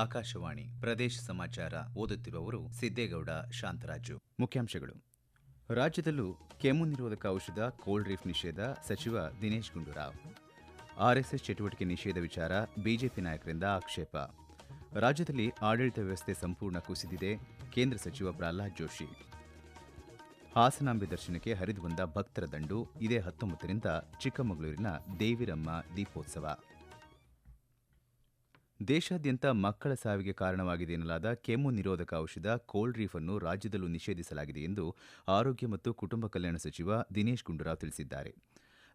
ಆಕಾಶವಾಣಿ ಪ್ರದೇಶ ಸಮಾಚಾರ ಓದುತ್ತಿರುವವರು ಸಿದ್ದೇಗೌಡ ಶಾಂತರಾಜು. ಮುಖ್ಯಾಂಶಗಳು. ರಾಜ್ಯದಲ್ಲೂ ಕೆಮ್ಮು ನಿರೋಧಕ ಔಷಧ ಕೋಲ್ಡ್ ರಿಫ್ ನಿಷೇಧ, ಸಚಿವ ದಿನೇಶ್ ಗುಂಡೂರಾವ್. ಆರ್ಎಸ್ಎಸ್ ಚಟುವಟಿಕೆ ನಿಷೇಧ ವಿಚಾರ ಬಿಜೆಪಿ ನಾಯಕರಿಂದ ಆಕ್ಷೇಪ. ರಾಜ್ಯದಲ್ಲಿ ಆಡಳಿತ ವ್ಯವಸ್ಥೆ ಸಂಪೂರ್ಣ ಕುಸಿದಿದೆ, ಕೇಂದ್ರ ಸಚಿವ ಪ್ರಹ್ಲಾದ್ ಜೋಶಿ. ಹಾಸನಾಂಬೆ ದರ್ಶನಕ್ಕೆ ಹರಿದು ಬಂದ ಭಕ್ತರ ದಂಡು, ಇದೇ 19ರಿಂದ ಚಿಕ್ಕಮಗಳೂರಿನ ದೇವಿರಮ್ಮ ದೀಪೋತ್ಸವ. ದೇಶಾದ್ಯಂತ ಮಕ್ಕಳ ಸಾವಿಗೆ ಕಾರಣವಾಗಿದೆ ಎನ್ನಲಾದ ಕೆಮ್ಮು ನಿರೋಧಕ ಔಷಧ ಕೋಲ್ಡ್ ರಿಫ್ ಅನ್ನು ರಾಜ್ಯದಲ್ಲೂ ನಿಷೇಧಿಸಲಾಗಿದೆ ಎಂದು ಆರೋಗ್ಯ ಮತ್ತು ಕುಟುಂಬ ಕಲ್ಯಾಣ ಸಚಿವ ದಿನೇಶ್ ಗುಂಡೂರಾವ್ ತಿಳಿಸಿದ್ದಾರೆ.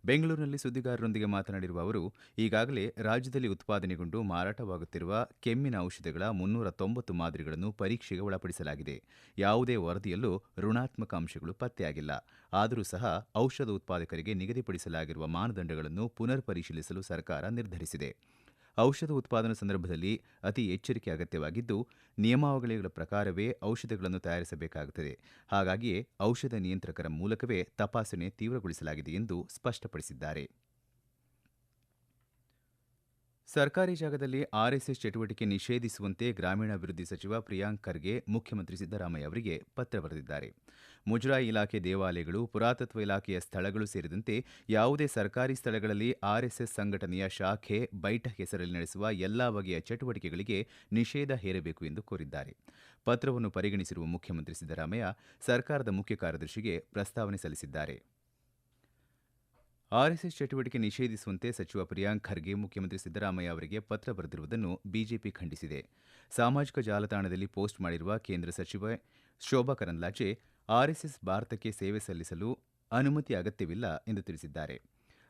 ಬೆಂಗಳೂರಿನಲ್ಲಿ ಸುದ್ದಿಗಾರರೊಂದಿಗೆ ಮಾತನಾಡಿರುವ ಅವರು, ಈಗಾಗಲೇ ರಾಜ್ಯದಲ್ಲಿ ಉತ್ಪಾದನೆಗೊಂಡು ಮಾರಾಟವಾಗುತ್ತಿರುವ ಕೆಮ್ಮಿನ ಔಷಧಗಳ 390 ಮಾದರಿಗಳನ್ನು ಪರೀಕ್ಷೆಗೆ ಒಳಪಡಿಸಲಾಗಿದೆ. ಯಾವುದೇ ವರದಿಯಲ್ಲೂ ಋಣಾತ್ಮಕ ಅಂಶಗಳು ಪತ್ತೆಯಾಗಿಲ್ಲ. ಆದರೂ ಸಹ ಔಷಧ ಉತ್ಪಾದಕರಿಗೆ ನಿಗದಿಪಡಿಸಲಾಗಿರುವ ಮಾನದಂಡಗಳನ್ನು ಪುನರ್ ಪರಿಶೀಲಿಸಲು ಸರ್ಕಾರ ನಿರ್ಧರಿಸಿದೆ. ಔಷಧ ಉತ್ಪಾದನಾ ಸಂದರ್ಭದಲ್ಲಿ ಅತಿ ಎಚ್ಚರಿಕೆ ಅಗತ್ಯವಾಗಿದ್ದು, ನಿಯಮಾವಳಿಗಳ ಪ್ರಕಾರವೇ ಔಷಧಗಳನ್ನು ತಯಾರಿಸಬೇಕಾಗುತ್ತದೆ. ಹಾಗಾಗಿಯೇ ಔಷಧ ನಿಯಂತ್ರಕರ ಮೂಲಕವೇ ತಪಾಸಣೆ ತೀವ್ರಗೊಳಿಸಲಾಗಿದೆ ಎಂದು ಸ್ಪಷ್ಟಪಡಿಸಿದ್ದಾರೆ. ಸರ್ಕಾರಿ ಜಾಗದಲ್ಲಿ ಆರ್ಎಸ್ಎಸ್ ಚಟುವಟಿಕೆ ನಿಷೇಧಿಸುವಂತೆ ಗ್ರಾಮೀಣಾಭಿವೃದ್ಧಿ ಸಚಿವ ಪ್ರಿಯಾಂಕ್ ಖರ್ಗೆ ಮುಖ್ಯಮಂತ್ರಿ ಸಿದ್ದರಾಮಯ್ಯ ಅವರಿಗೆ ಪತ್ರ ಬರೆದಿದ್ದಾರೆ. ಮುಜರಾಯಿ ಇಲಾಖೆ, ದೇವಾಲಯಗಳು, ಪುರಾತತ್ವ ಇಲಾಖೆಯ ಸ್ಥಳಗಳು ಸೇರಿದಂತೆ ಯಾವುದೇ ಸರ್ಕಾರಿ ಸ್ಥಳಗಳಲ್ಲಿ ಆರ್ಎಸ್ಎಸ್ ಸಂಘಟನೆಯ ಶಾಖೆ, ಬೈಠಕ್ ಹೆಸರಲ್ಲಿ ನಡೆಸುವ ಎಲ್ಲಾ ಬಗೆಯ ಚಟುವಟಿಕೆಗಳಿಗೆ ನಿಷೇಧ ಹೇರಬೇಕು ಎಂದು ಕೋರಿದ್ದಾರೆ. ಪತ್ರವನ್ನು ಪರಿಗಣಿಸಿರುವ ಮುಖ್ಯಮಂತ್ರಿ ಸಿದ್ದರಾಮಯ್ಯ ಸರ್ಕಾರದ ಮುಖ್ಯ ಕಾರ್ಯದರ್ಶಿಗೆ ಪ್ರಸ್ತಾವನೆ ಸಲ್ಲಿಸಿದ್ದಾರೆ. ಆರ್ಎಸ್ಎಸ್ ಚಟುವಟಿಕೆ ನಿಷೇಧಿಸುವಂತೆ ಸಚಿವ ಪ್ರಿಯಾಂಕ್ ಖರ್ಗೆ ಮುಖ್ಯಮಂತ್ರಿ ಸಿದ್ದರಾಮಯ್ಯ ಅವರಿಗೆ ಪತ್ರ ಬರೆದಿರುವುದನ್ನು ಬಿಜೆಪಿ ಖಂಡಿಸಿದೆ. ಸಾಮಾಜಿಕ ಜಾಲತಾಣದಲ್ಲಿ ಪೋಸ್ಟ್ ಮಾಡಿರುವ ಕೇಂದ್ರ ಸಚಿವೆ ಶೋಭಾ ಕರಂದ್ಲಾಜೆ, ಆರ್ಎಸ್ಎಸ್ ಭಾರತಕ್ಕೆ ಸೇವೆ ಸಲ್ಲಿಸಲು ಅನುಮತಿ ಅಗತ್ಯವಿಲ್ಲ ಎಂದು ತಿಳಿಸಿದ್ದಾರೆ.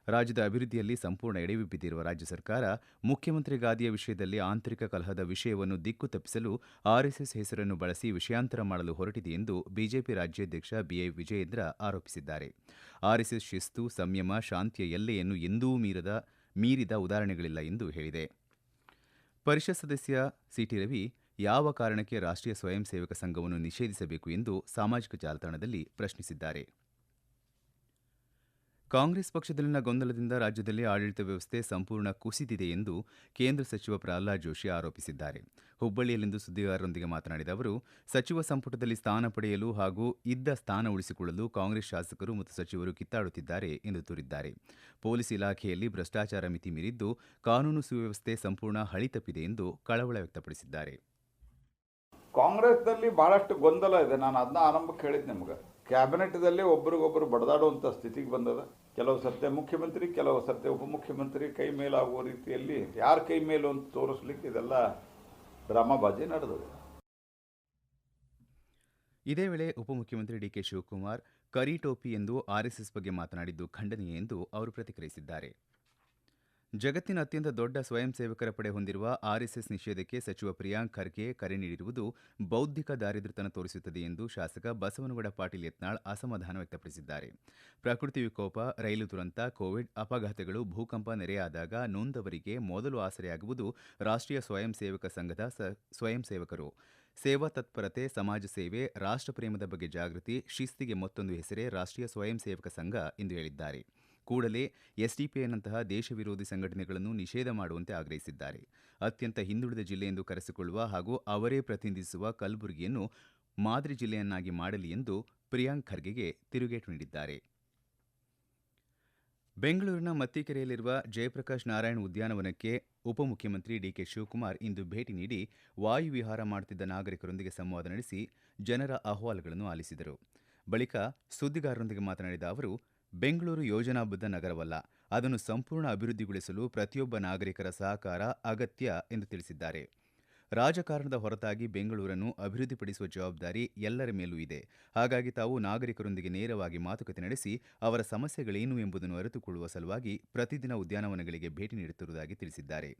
ರಾಜ್ಯದ ಅಭಿವೃದ್ಧಿಯಲ್ಲಿ ಸಂಪೂರ್ಣ ಎಡವಿ ಬಿದ್ದಿರುವ ರಾಜ್ಯ ಸರ್ಕಾರ ಮುಖ್ಯಮಂತ್ರಿ ಗಾದಿಯ ವಿಷಯದಲ್ಲಿ ಆಂತರಿಕ ಕಲಹದ ವಿಷಯವನ್ನು ದಿಕ್ಕು ತಪ್ಪಿಸಲು ಆರ್ಎಸ್ಎಸ್ ಹೆಸರನ್ನು ಬಳಸಿ ವಿಷಯಾಂತರ ಮಾಡಲು ಹೊರಟಿದೆ ಎಂದು ಬಿಜೆಪಿ ರಾಜ್ಯಾಧ್ಯಕ್ಷ ಬಿವೈ ವಿಜಯೇಂದ್ರ ಆರೋಪಿಸಿದ್ದಾರೆ. ಆರ್ಎಸ್ಎಸ್ ಶಿಸ್ತು, ಸಂಯಮ, ಶಾಂತಿಯ ಎಲ್ಲೆಯನ್ನು ಎಂದೂ ಮೀರಿದ ಉದಾಹರಣೆಗಳಿಲ್ಲ ಎಂದು ಹೇಳಿದೆ. ಪರಿಷತ್ ಸದಸ್ಯ ಸಿಟಿ ರವಿ ಯಾವ ಕಾರಣಕ್ಕೆ ರಾಷ್ಟ್ರೀಯ ಸ್ವಯಂ ಸೇವಕ ಸಂಘವನ್ನು ನಿಷೇಧಿಸಬೇಕು ಎಂದು ಸಾಮಾಜಿಕ ಜಾಲತಾಣದಲ್ಲಿ ಪ್ರಶ್ನಿಸಿದ್ದಾರೆ. ಕಾಂಗ್ರೆಸ್ ಪಕ್ಷದಲ್ಲಿನ ಗೊಂದಲದಿಂದ ರಾಜ್ಯದಲ್ಲಿ ಆಡಳಿತ ವ್ಯವಸ್ಥೆ ಸಂಪೂರ್ಣ ಕುಸಿದಿದೆ ಎಂದು ಕೇಂದ್ರ ಸಚಿವ ಪ್ರಹ್ಲಾದ್ ಜೋಶಿ ಆರೋಪಿಸಿದ್ದಾರೆ. ಹುಬ್ಬಳ್ಳಿಯಲ್ಲಿಂದು ಸುದ್ದಿಗಾರರೊಂದಿಗೆ ಮಾತನಾಡಿದ ಅವರು, ಸಚಿವ ಸಂಪುಟದಲ್ಲಿ ಸ್ಥಾನ ಪಡೆಯಲು ಹಾಗೂ ಇದ್ದ ಸ್ಥಾನ ಉಳಿಸಿಕೊಳ್ಳಲು ಕಾಂಗ್ರೆಸ್ ಶಾಸಕರು ಮತ್ತು ಸಚಿವರು ಕಿತ್ತಾಡುತ್ತಿದ್ದಾರೆ ಎಂದು ದೂರಿದ್ದಾರೆ. ಪೊಲೀಸ್ ಇಲಾಖೆಯಲ್ಲಿ ಭ್ರಷ್ಟಾಚಾರ ಮಿತಿ ಮೀರಿದ್ದು, ಕಾನೂನು ಸುವ್ಯವಸ್ಥೆ ಸಂಪೂರ್ಣ ಹಳಿ ತಪ್ಪಿದೆ ಎಂದು ಕಳವಳ ವ್ಯಕ್ತಪಡಿಸಿದ್ದಾರೆ. ಕಾಂಗ್ರೆಸ್ನಲ್ಲಿ ಬಹಳಷ್ಟು ಗೊಂದಲ ಇದೆ. ನಾನು ಅದನ್ನ ಆರಂಭಕ್ಕೆ ಹೇಳಿದ್ದೆ ನಿಮ್ಗೆ. ಕ್ಯಾಬಿನೆಟ್ದಲ್ಲಿ ಒಬ್ಬರಿಗೊಬ್ಬರು ಬಡದಾಡುವಂಥ ಸ್ಥಿತಿಗೆ ಬಂದದ. ಕೆಲವು ಸತ್ಯ ಮುಖ್ಯಮಂತ್ರಿ, ಕೆಲವು ಸತ್ಯ ಉಪಮುಖ್ಯಮಂತ್ರಿ ಕೈ ಮೇಲಾಗುವ ರೀತಿಯಲ್ಲಿ ಯಾರ ಕೈ ಮೇಲೂ ಅಂತ ತೋರಿಸ್ಲಿಕ್ಕೆ ಇದೆಲ್ಲ ಡ್ರಾಮಾಬಾಜಿ ನಡೆದಿದೆ. ಇದೇ ವೇಳೆ ಉಪಮುಖ್ಯಮಂತ್ರಿ ಡಿಕೆ ಶಿವಕುಮಾರ್ ಕರಿ ಟೋಪಿ ಎಂದು ಆರ್ಎಸ್ಎಸ್ ಬಗ್ಗೆ ಮಾತನಾಡಿದ್ದು ಖಂಡನೀಯ ಎಂದು ಅವರು ಪ್ರತಿಕ್ರಿಯಿಸಿದ್ದಾರೆ. ಜಗತ್ತಿನ ಅತ್ಯಂತ ದೊಡ್ಡ ಸ್ವಯಂ ಸೇವಕರ ಪಡೆ ಹೊಂದಿರುವ ಆರ್ಎಸ್ಎಸ್ ನಿಷೇಧಕ್ಕೆ ಸಚಿವ ಪ್ರಿಯಾಂಕ್ ಖರ್ಗೆ ಕರೆ ನೀಡಿರುವುದು ಬೌದ್ಧಿಕ ದಾರಿದ್ರ್ಯತನ ತೋರಿಸುತ್ತದೆ ಎಂದು ಶಾಸಕ ಬಸವನಗೌಡ ಪಾಟೀಲ್ ಯತ್ನಾಳ್ ಅಸಮಾಧಾನ ವ್ಯಕ್ತಪಡಿಸಿದ್ದಾರೆ. ಪ್ರಕೃತಿ ವಿಕೋಪ, ರೈಲು ದುರಂತ, ಕೋವಿಡ್, ಅಪಘಾತಗಳು, ಭೂಕಂಪ ನೆರೆಯಾದಾಗ ನೊಂದವರಿಗೆ ಮೊದಲು ಆಸರೆಯಾಗುವುದು ರಾಷ್ಟ್ರೀಯ ಸ್ವಯಂ ಸೇವಕ ಸಂಘದ ಸ್ವಯಂ ಸೇವಕರು. ಸೇವಾ ತತ್ಪರತೆ, ಸಮಾಜ ಸೇವೆ, ರಾಷ್ಟ್ರ ಪ್ರೇಮದ ಬಗ್ಗೆ ಜಾಗೃತಿ, ಶಿಸ್ತಿಗೆ ಮತ್ತೊಂದು ಹೆಸರೇ ರಾಷ್ಟ್ರೀಯ ಸ್ವಯಂ ಸೇವಕ ಸಂಘ ಎಂದು ಹೇಳಿದ್ದಾರೆ. ಕೂಡಲೇ ಎಸ್ಡಿಪಿಐನಂತಹ ದೇಶ ವಿರೋಧಿ ಸಂಘಟನೆಗಳನ್ನು ನಿಷೇಧ ಮಾಡುವಂತೆ ಆಗ್ರಹಿಸಿದ್ದಾರೆ. ಅತ್ಯಂತ ಹಿಂದುಳಿದ ಜಿಲ್ಲೆ ಎಂದು ಕರೆಸಿಕೊಳ್ಳುವ ಹಾಗೂ ಅವರೇ ಪ್ರತಿನಿಧಿಸುವ ಕಲಬುರಗಿಯನ್ನು ಮಾದರಿ ಜಿಲ್ಲೆಯನ್ನಾಗಿ ಮಾಡಲಿ ಎಂದು ಪ್ರಿಯಾಂಕ್ ಖರ್ಗೆಗೆ ತಿರುಗೇಟು ನೀಡಿದ್ದಾರೆ. ಬೆಂಗಳೂರಿನ ಮತ್ತಿಕೆರೆಯಲ್ಲಿರುವ ಜಯಪ್ರಕಾಶ್ ನಾರಾಯಣ್ ಉದ್ಯಾನವನಕ್ಕೆ ಉಪಮುಖ್ಯಮಂತ್ರಿ ಡಿಕೆ ಶಿವಕುಮಾರ್ ಇಂದು ಭೇಟಿ ನೀಡಿ ವಾಯುವಿಹಾರ ಮಾಡುತ್ತಿದ್ದ ನಾಗರಿಕರೊಂದಿಗೆ ಸಂವಾದ ನಡೆಸಿ ಜನರ ಅಹವಾಲುಗಳನ್ನು ಆಲಿಸಿದರು. ಬಳಿಕ ಸುದ್ದಿಗಾರರೊಂದಿಗೆ ಮಾತನಾಡಿದ ಅವರು, ಬೆಂಗಳೂರು ಯೋಜನಾಬದ್ಧ ನಗರವಲ್ಲ, ಅದನ್ನು ಸಂಪೂರ್ಣ ಅಭಿವೃದ್ಧಿಗೊಳಿಸಲು ಪ್ರತಿಯೊಬ್ಬ ನಾಗರಿಕರ ಸಹಕಾರ ಅಗತ್ಯ ಎಂದು ತಿಳಿಸಿದ್ದಾರೆ. ರಾಜಕಾರಣದ ಹೊರತಾಗಿ ಬೆಂಗಳೂರನ್ನು ಅಭಿವೃದ್ಧಿಪಡಿಸುವ ಜವಾಬ್ದಾರಿ ಎಲ್ಲರ ಮೇಲೂ ಇದೆ. ಹಾಗಾಗಿ ತಾವು ನಾಗರಿಕರೊಂದಿಗೆ ನೇರವಾಗಿ ಮಾತುಕತೆ ನಡೆಸಿ ಅವರ ಸಮಸ್ಯೆಗಳೇನು ಎಂಬುದನ್ನು ಅರಿತುಕೊಳ್ಳುವ ಸಲುವಾಗಿ ಪ್ರತಿದಿನ ಉದ್ಯಾನವನಗಳಿಗೆ ಭೇಟಿ ನೀಡುತ್ತಿರುವುದಾಗಿ ತಿಳಿಸಿದ್ದಾರೆ.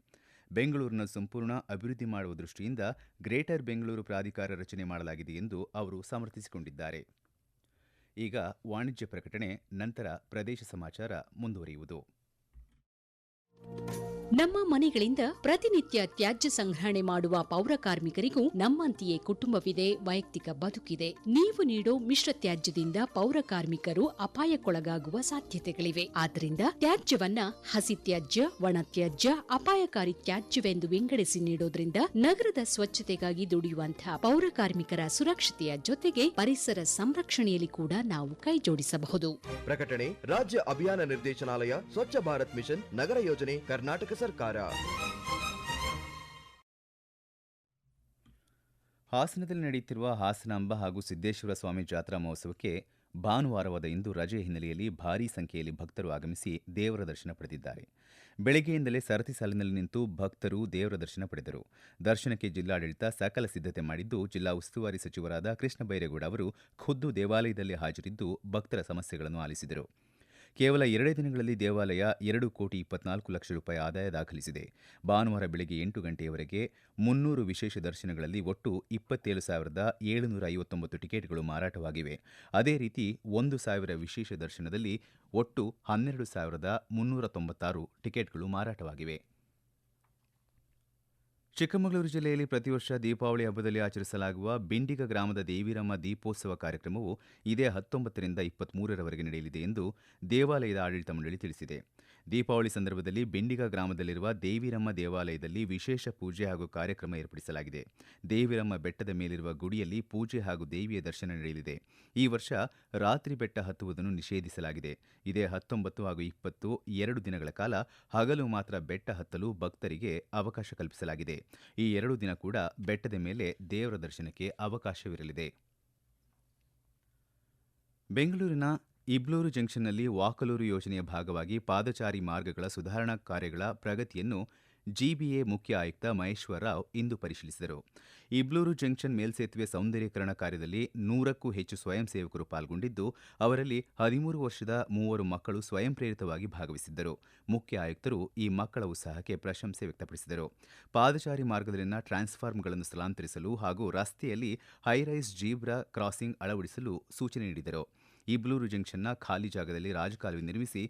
ಬೆಂಗಳೂರನ್ನು ಸಂಪೂರ್ಣ ಅಭಿವೃದ್ಧಿ ಮಾಡುವ ದೃಷ್ಟಿಯಿಂದ ಗ್ರೇಟರ್ ಬೆಂಗಳೂರು ಪ್ರಾಧಿಕಾರ ರಚನೆ ಮಾಡಲಾಗಿದೆ ಎಂದು ಅವರು ಸಮರ್ಥಿಸಿಕೊಂಡಿದ್ದಾರೆ. ಈಗ ವಾಣಿಜ್ಯ ಪ್ರಕಟಣೆ, ನಂತರ ಪ್ರದೇಶ ಸಮಾಚಾರ ಮುಂದುವರಿಯುವುದು. ನಮ್ಮ ಮನೆಗಳಿಂದ ಪ್ರತಿನಿತ್ಯ ತ್ಯಾಜ್ಯ ಸಂಗ್ರಹಣೆ ಮಾಡುವ ಪೌರ ಕಾರ್ಮಿಕರಿಗೂ ನಮ್ಮಂತೆಯೇ ಕುಟುಂಬವಿದೆ, ವೈಯಕ್ತಿಕ ಬದುಕಿದೆ. ನೀವು ನೀಡೋ ಮಿಶ್ರ ತ್ಯಾಜ್ಯದಿಂದ ಪೌರ ಕಾರ್ಮಿಕರು ಅಪಾಯಕ್ಕೊಳಗಾಗುವ ಸಾಧ್ಯತೆಗಳಿವೆ. ಆದ್ದರಿಂದ ತ್ಯಾಜ್ಯವನ್ನ ಹಸಿ ತ್ಯಾಜ್ಯ, ಒಣ ತ್ಯಾಜ್ಯ, ಅಪಾಯಕಾರಿ ತ್ಯಾಜ್ಯವೆಂದು ವಿಂಗಡಿಸಿ ನೀಡೋದ್ರಿಂದ ನಗರದ ಸ್ವಚ್ಛತೆಗಾಗಿ ದುಡಿಯುವಂತಹ ಪೌರ ಕಾರ್ಮಿಕರ ಸುರಕ್ಷತೆಯ ಜೊತೆಗೆ ಪರಿಸರ ಸಂರಕ್ಷಣೆಯಲ್ಲಿ ಕೂಡ ನಾವು ಕೈಜೋಡಿಸಬಹುದು. ಪ್ರಕಟಣೆ ರಾಜ್ಯ ಅಭಿಯಾನ ನಿರ್ದೇಶನಾಲಯ, ಸ್ವಚ್ಛ ಭಾರತ್ ಮಿಷನ್, ನಗರ ಯೋಜನೆ, ಕರ್ನಾಟಕ ಸರ್ಕಾರ. ಹಾಸನದಲ್ಲಿ ನಡೆಯುತ್ತಿರುವ ಹಾಸನಾಂಬ ಹಾಗೂ ಸಿದ್ದೇಶ್ವರ ಸ್ವಾಮಿ ಜಾತ್ರಾ ಮಹೋತ್ಸವಕ್ಕೆ ಭಾನುವಾರವಾದ ಇಂದು ರಜೆ ಹಿನ್ನೆಲೆಯಲ್ಲಿ ಭಾರೀ ಸಂಖ್ಯೆಯಲ್ಲಿ ಭಕ್ತರು ಆಗಮಿಸಿ ದೇವರ ದರ್ಶನ ಪಡೆದಿದ್ದಾರೆ. ಬೆಳಗ್ಗೆಯಿಂದಲೇ ಸರತಿ ಸಾಲಿನಲ್ಲಿ ನಿಂತು ಭಕ್ತರು ದೇವರ ದರ್ಶನ ಪಡೆದರು. ದರ್ಶನಕ್ಕೆ ಜಿಲ್ಲಾಡಳಿತ ಸಕಲ ಸಿದ್ಧತೆ ಮಾಡಿದ್ದು, ಜಿಲ್ಲಾ ಉಸ್ತುವಾರಿ ಸಚಿವರಾದ ಕೃಷ್ಣ ಬೈರೇಗೌಡ ಅವರು ಖುದ್ದು ದೇವಾಲಯದಲ್ಲಿ ಹಾಜರಿದ್ದು ಭಕ್ತರ ಸಮಸ್ಯೆಗಳನ್ನು ಆಲಿಸಿದರು. ಕೇವಲ 2 ದಿನಗಳಲ್ಲಿ ದೇವಾಲಯ 2,24,00,000 ರೂಪಾಯಿ ಆದಾಯ ದಾಖಲಿಸಿದೆ. ಭಾನುವಾರ ಬೆಳಗ್ಗೆ 8 ಗಂಟೆಯವರೆಗೆ 300 ವಿಶೇಷ ದರ್ಶನಗಳಲ್ಲಿ ಒಟ್ಟು 27,759 ಟಿಕೆಟ್ಗಳು ಮಾರಾಟವಾಗಿವೆ. ಅದೇ ರೀತಿ 1,000 ವಿಶೇಷ ದರ್ಶನದಲ್ಲಿ ಒಟ್ಟು 12,396 ಟಿಕೆಟ್ಗಳು ಮಾರಾಟವಾಗಿವೆ. ಚಿಕ್ಕಮಗಳೂರು ಜಿಲ್ಲೆಯಲ್ಲಿ ಪ್ರತಿ ವರ್ಷ ದೀಪಾವಳಿ ಹಬ್ಬದಲ್ಲಿ ಆಚರಿಸಲಾಗುವ ಬಿಂಡಿಗ ಗ್ರಾಮದ ದೇವಿರಮ್ಮ ದೀಪೋತ್ಸವ ಕಾರ್ಯಕ್ರಮವು ಇದೇ 19ರಿಂದ 23ರವರೆಗೆ ನಡೆಯಲಿದೆ ಎಂದು ದೇವಾಲಯದ ಆಡಳಿತ ಮಂಡಳಿ ತಿಳಿಸಿದೆ. ದೀಪಾವಳಿ ಸಂದರ್ಭದಲ್ಲಿ ಬಿಂಡಿಗ ಗ್ರಾಮದಲ್ಲಿರುವ ದೇವಿರಮ್ಮ ದೇವಾಲಯದಲ್ಲಿ ವಿಶೇಷ ಪೂಜೆ ಹಾಗೂ ಕಾರ್ಯಕ್ರಮ ಏರ್ಪಡಿಸಲಾಗಿದೆ. ದೇವಿರಮ್ಮ ಬೆಟ್ಟದ ಮೇಲಿರುವ ಗುಡಿಯಲ್ಲಿ ಪೂಜೆ ಹಾಗೂ ದೇವಿಯ ದರ್ಶನ ನಡೆಯಲಿದೆ. ಈ ವರ್ಷ ರಾತ್ರಿ ಬೆಟ್ಟ ಹತ್ತುವುದನ್ನು ನಿಷೇಧಿಸಲಾಗಿದೆ. ಇದೇ 19 ಹಾಗೂ 20 2 ದಿನಗಳ ಕಾಲ ಹಗಲು ಮಾತ್ರ ಬೆಟ್ಟ ಹತ್ತಲು ಭಕ್ತರಿಗೆ ಅವಕಾಶ ಕಲ್ಪಿಸಲಾಗಿದೆ. ಈ 2 ದಿನ ಕೂಡ ಬೆಟ್ಟದ ಮೇಲೆ ದೇವರ ದರ್ಶನಕ್ಕೆ ಅವಕಾಶವಿರಲಿದೆ. ಬೆಂಗಳೂರಿನ ಇಬ್ಲೂರು ಜಂಕ್ಷನ್ನಲ್ಲಿ ವಾಕಲೂರು ಯೋಜನೆಯ ಭಾಗವಾಗಿ ಪಾದಚಾರಿ ಮಾರ್ಗಗಳ ಸುಧಾರಣಾ ಕಾರ್ಯಗಳ ಪ್ರಗತಿಯನ್ನು ಜಿಬಿಎ ಮುಖ್ಯ ಆಯುಕ್ತ ಮಹೇಶ್ವರ ರಾವ್ ಇಂದು ಪರಿಶೀಲಿಸಿದರು. ಇಬ್ಲೂರು ಜಂಕ್ಷನ್ ಮೇಲ್ಸೇತುವೆ ಸೌಂದರ್ಯೀಕರಣ ಕಾರ್ಯದಲ್ಲಿ 100ಕ್ಕೂ ಹೆಚ್ಚು ಸ್ವಯಂ ಸೇವಕರು ಪಾಲ್ಗೊಂಡಿದ್ದು, ಅವರಲ್ಲಿ 13 ವರ್ಷದ 3 ಮಕ್ಕಳು ಸ್ವಯಂ ಪ್ರೇರಿತವಾಗಿ ಭಾಗವಹಿಸಿದ್ದರು. ಮುಖ್ಯ ಆಯುಕ್ತರು ಈ ಮಕ್ಕಳ ಉತ್ಸಾಹಕ್ಕೆ ಪ್ರಶಂಸೆ ವ್ಯಕ್ತಪಡಿಸಿದರು. ಪಾದಚಾರಿ ಮಾರ್ಗದಲ್ಲಿನ ಟ್ರಾನ್ಸ್ಫಾರ್ಮರ್ಗಳನ್ನು ಸ್ಥಳಾಂತರಿಸಲು ಹಾಗೂ ರಸ್ತೆಯಲ್ಲಿ ಹೈರೈಸ್ ಜೀಬ್ರಾ ಕ್ರಾಸಿಂಗ್ ಅಳವಡಿಸಲು ಸೂಚನೆ ನೀಡಿದರು. ಇಬ್ಲೂರು ಜಂಕ್ಷನ್ನ ಖಾಲಿ ಜಾಗದಲ್ಲಿ ರಾಜಕಾಲುವೆ ನಿರ್ಮಿಸಿ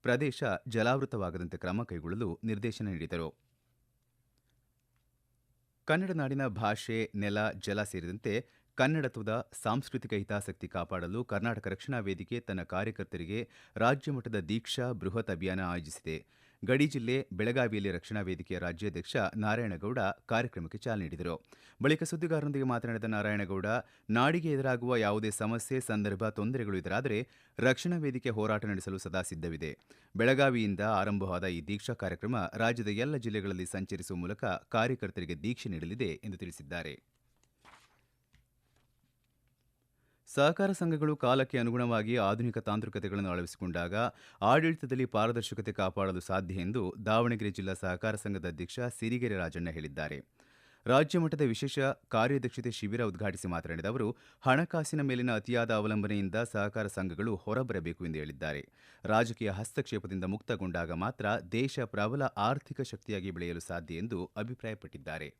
ಪ್ರದೇಶ ಜಲಾವೃತವಾಗದಂತೆ ಕ್ರಮ ಕೈಗೊಳ್ಳಲು ನಿರ್ದೇಶನ ನೀಡಿದರು. ಕನ್ನಡ ನಾಡಿನ ಭಾಷೆ, ನೆಲ, ಜಲ ಸೇರಿದಂತೆ ಕನ್ನಡತ್ವದ ಸಾಂಸ್ಕೃತಿಕ ಹಿತಾಸಕ್ತಿ ಕಾಪಾಡಲು ಕರ್ನಾಟಕ ರಕ್ಷಣಾ ವೇದಿಕೆ ತನ್ನ ಕಾರ್ಯಕರ್ತರಿಗೆ ರಾಜ್ಯ ಮಟ್ಟದ ದೀಕ್ಷಾ ಬೃಹತ್ ಅಭಿಯಾನ ಆಯೋಜಿಸಿದೆ. ಗಡಿ ಜಿಲ್ಲೆ ಬೆಳಗಾವಿಯಲ್ಲಿ ರಕ್ಷಣಾ ವೇದಿಕೆಯ ರಾಜ್ಯಾಧ್ಯಕ್ಷ ನಾರಾಯಣಗೌಡ ಕಾರ್ಯಕ್ರಮಕ್ಕೆ ಚಾಲನೆ ನೀಡಿದರು. ಬಳಿಕ ಸುದ್ದಿಗಾರರೊಂದಿಗೆ ಮಾತನಾಡಿದ ನಾರಾಯಣಗೌಡ, ನಾಡಿಗೆ ಎದುರಾಗುವ ಯಾವುದೇ ಸಮಸ್ಯೆ, ಸಂದರ್ಭ, ತೊಂದರೆಗಳು ಎದುರಾದರೆ ರಕ್ಷಣಾ ವೇದಿಕೆ ಹೋರಾಟ ನಡೆಸಲು ಸದಾ ಸಿದ್ಧವಿದೆ. ಬೆಳಗಾವಿಯಿಂದ ಆರಂಭವಾದ ಈ ದೀಕ್ಷಾ ಕಾರ್ಯಕ್ರಮ ರಾಜ್ಯದ ಎಲ್ಲ ಜಿಲ್ಲೆಗಳಲ್ಲಿ ಸಂಚರಿಸುವ ಮೂಲಕ ಕಾರ್ಯಕರ್ತರಿಗೆ ದೀಕ್ಷೆ ನೀಡಲಿದೆ ಎಂದು ತಿಳಿಸಿದ್ದಾರೆ. ಸಹಕಾರ ಸಂಘಗಳು ಕಾಲಕ್ಕೆ ಅನುಗುಣವಾಗಿ ಆಧುನಿಕ ತಾಂತ್ರಿಕತೆಗಳನ್ನು ಅಳವಡಿಸಿಕೊಂಡಾಗ ಆಡಳಿತದಲ್ಲಿ ಪಾರದರ್ಶಕತೆ ಕಾಪಾಡಲು ಸಾಧ್ಯ ಎಂದು ದಾವಣಗೆರೆ ಜಿಲ್ಲಾ ಸಹಕಾರ ಸಂಘದ ಅಧ್ಯಕ್ಷ ಸಿರಿಗೆರೆ ರಾಜಣ್ಣ ಹೇಳಿದ್ದಾರೆ. ರಾಜ್ಯ ಮಟ್ಟದ ವಿಶೇಷ ಕಾರ್ಯದಕ್ಷತೆ ಶಿಬಿರ ಉದ್ಘಾಟಿಸಿ ಮಾತನಾಡಿದ ಅವರು, ಹಣಕಾಸಿನ ಮೇಲಿನ ಅತಿಯಾದ ಅವಲಂಬನೆಯಿಂದ ಸಹಕಾರ ಸಂಘಗಳು ಹೊರಬರಬೇಕು ಎಂದು ಹೇಳಿದ್ದಾರೆ. ರಾಜಕೀಯ ಹಸ್ತಕ್ಷೇಪದಿಂದ ಮುಕ್ತಗೊಂಡಾಗ ಮಾತ್ರ ದೇಶ ಪ್ರಬಲ ಆರ್ಥಿಕ ಶಕ್ತಿಯಾಗಿ ಬೆಳೆಯಲು ಸಾಧ್ಯ ಎಂದು ಅಭಿಪ್ರಾಯಪಟ್ಟಿದ್ದಾರೆ.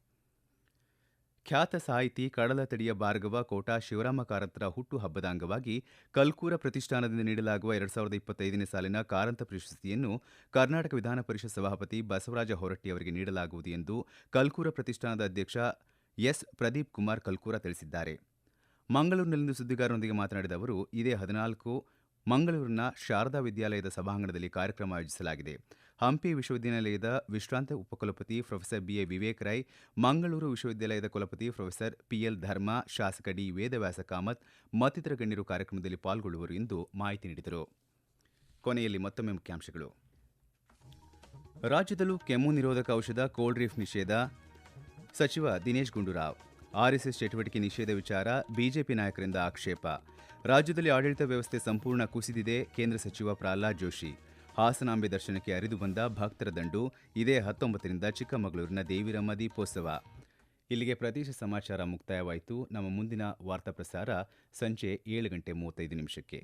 ಖ್ಯಾತ ಸಾಹಿತಿ ಕಡಲತಡಿಯ ಭಾರ್ಗವ ಕೋಟ ಶಿವರಾಮ ಕಾರಂತರ ಹುಟ್ಟು ಹಬ್ಬದ ಅಂಗವಾಗಿ ಕಲ್ಕೂರ ಪ್ರತಿಷ್ಠಾನದಿಂದ ನೀಡಲಾಗುವ 2025ನೇ ಸಾಲಿನ ಕಾರಂತ ಪ್ರಶಸ್ತಿಯನ್ನು ಕರ್ನಾಟಕ ವಿಧಾನ ಪರಿಷತ್ ಸಭಾಪತಿ ಬಸವರಾಜ ಹೊರಟ್ಟಿ ಅವರಿಗೆ ನೀಡಲಾಗುವುದು ಎಂದು ಕಲ್ಕೂರ ಪ್ರತಿಷ್ಠಾನದ ಅಧ್ಯಕ್ಷ ಎಸ್ ಪ್ರದೀಪ್ ಕುಮಾರ್ ಕಲ್ಕೂರ ತಿಳಿಸಿದ್ದಾರೆ. ಮಂಗಳೂರಿನಲ್ಲಿಂದು ಸುದ್ದಿಗಾರರೊಂದಿಗೆ ಮಾತನಾಡಿದ ಅವರು, ಇದೇ 14 ಮಂಗಳೂರಿನ ಶಾರದಾ ವಿದ್ಯಾಲಯದ ಸಭಾಂಗಣದಲ್ಲಿ ಕಾರ್ಯಕ್ರಮ ಆಯೋಜಿಸಲಾಗಿದೆ. ಹಂಪಿ ವಿಶ್ವವಿದ್ಯಾನಿಲಯದ ವಿಶ್ರಾಂತ ಉಪಕುಲಪತಿ ಪ್ರೊಫೆಸರ್ ಬಿಎ ವಿವೇಕ್ ರೈ, ಮಂಗಳೂರು ವಿಶ್ವವಿದ್ಯಾಲಯದ ಕುಲಪತಿ ಪ್ರೊಫೆಸರ್ ಪಿಎಲ್ ಧರ್ಮ, ಶಾಸಕ ಡಿ ವೇದವ್ಯಾಸ ಕಾಮತ್ ಮತ್ತಿತರ ಗಣ್ಯರು ಕಾರ್ಯಕ್ರಮದಲ್ಲಿ ಪಾಲ್ಗೊಳ್ಳುವರು ಎಂದು ಮಾಹಿತಿ ನೀಡಿದರು. ಕೊನೆಯಲ್ಲಿ ಮತ್ತೊಮ್ಮೆ ಮುಖ್ಯಾಂಶಗಳು. ರಾಜ್ಯದಲ್ಲೂ ಕೆಮ್ಮು ನಿರೋಧಕ ಔಷಧ ಕೋಲ್ಡ್ ನಿಷೇಧ, ಸಚಿವ ದಿನೇಶ್ ಗುಂಡೂರಾವ್. ಆರ್ಎಸ್ಎಸ್ ಚಟುವಟಿಕೆ ನಿಷೇಧ ವಿಚಾರ ಬಿಜೆಪಿ ನಾಯಕರಿಂದ ಆಕ್ಷೇಪ. ರಾಜ್ಯದಲ್ಲಿ ಆಡಳಿತ ವ್ಯವಸ್ಥೆ ಸಂಪೂರ್ಣ ಕುಸಿದಿದೆ, ಕೇಂದ್ರ ಸಚಿವ ಪ್ರಹ್ಲಾದ್ ಜೋಶಿ. ಹಾಸನಾಂಬೆ ದರ್ಶನಕ್ಕೆ ಹರಿದು ಬಂದ ಭಕ್ತರ ದಂಡು, ಇದೇ 19ರಿಂದ ಚಿಕ್ಕಮಗಳೂರಿನ ದೇವಿರಮ್ಮ ದೀಪೋತ್ಸವ. ಇಲ್ಲಿಗೆ ಪ್ರದೇಶ ಸಮಾಚಾರ ಮುಕ್ತಾಯವಾಯಿತು. ನಮ್ಮ ಮುಂದಿನ ವಾರ್ತಾ ಪ್ರಸಾರ ಸಂಜೆ 7:35 ನಿಮಿಷಕ್ಕೆ.